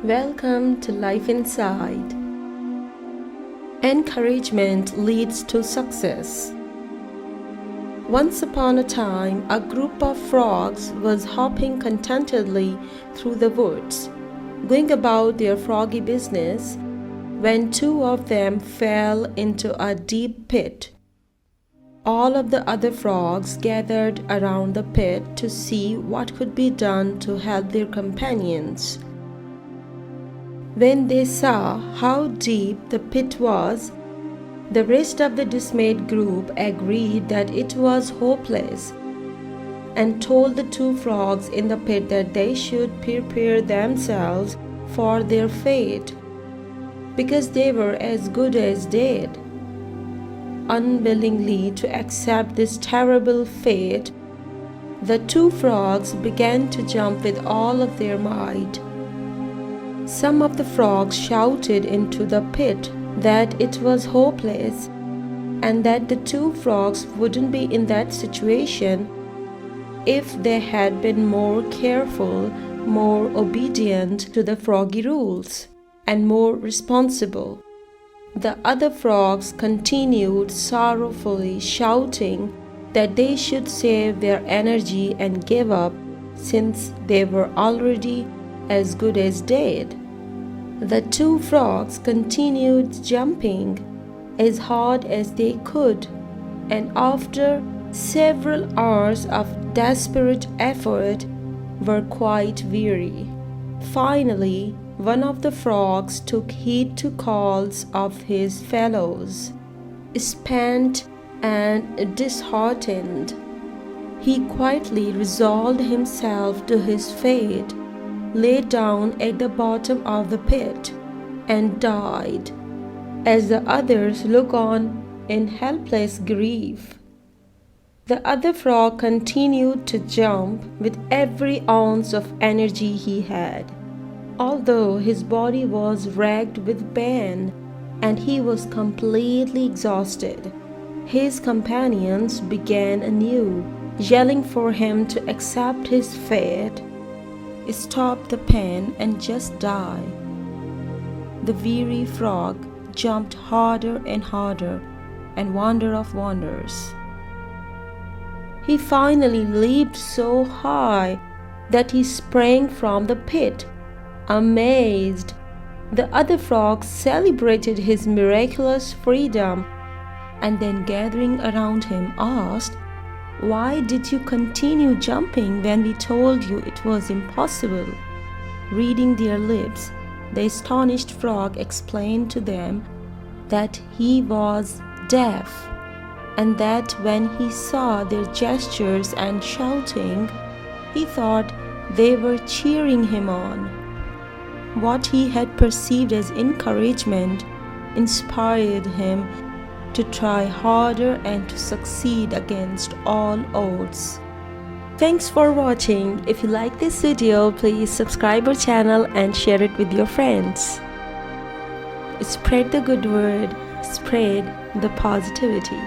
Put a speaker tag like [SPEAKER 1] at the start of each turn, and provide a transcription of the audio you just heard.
[SPEAKER 1] Welcome to Life Inside. Encouragement leads to success. Once upon a time, a group of frogs was hopping contentedly through the woods, going about their froggy business, when two of them fell into a deep pit. All of the other frogs gathered around the pit to see what could be done to help their companions. When they saw how deep the pit was, the rest of the dismayed group agreed that it was hopeless and told the two frogs in the pit that they should prepare themselves for their fate because they were as good as dead. Unwillingly to accept this terrible fate, the two frogs began to jump with all of their might. Some of the frogs shouted into the pit that it was hopeless and that the two frogs wouldn't be in that situation if they had been more careful, more obedient to the froggy rules, and more responsible. The other frogs continued sorrowfully shouting that they should save their energy and give up since they were already as good as dead. The two frogs continued jumping as hard as they could, and after several hours of desperate effort were quite weary. Finally, one of the frogs took heed to calls of his fellows. Spent and disheartened, he quietly resolved himself to his fate, lay down at the bottom of the pit, and died, as the others looked on in helpless grief. The other frog continued to jump with every ounce of energy he had, although his body was racked with pain and he was completely exhausted. His companions began anew, yelling for him to accept his fate, stop the pain, and just die. The weary frog jumped harder and harder, and wonder of wonders, he finally leaped so high that he sprang from the pit. Amazed, the other frogs celebrated his miraculous freedom and then, gathering around him, asked, "Why did you continue jumping when we told you it was impossible?" Reading their lips, the astonished frog explained to them that he was deaf and that when he saw their gestures and shouting, he thought they were cheering him on. What he had perceived as encouragement inspired him to try harder and to succeed against all odds. Thanks for watching. If you like this video, please subscribe our channel and share it with your friends. Spread the good word, spread the positivity.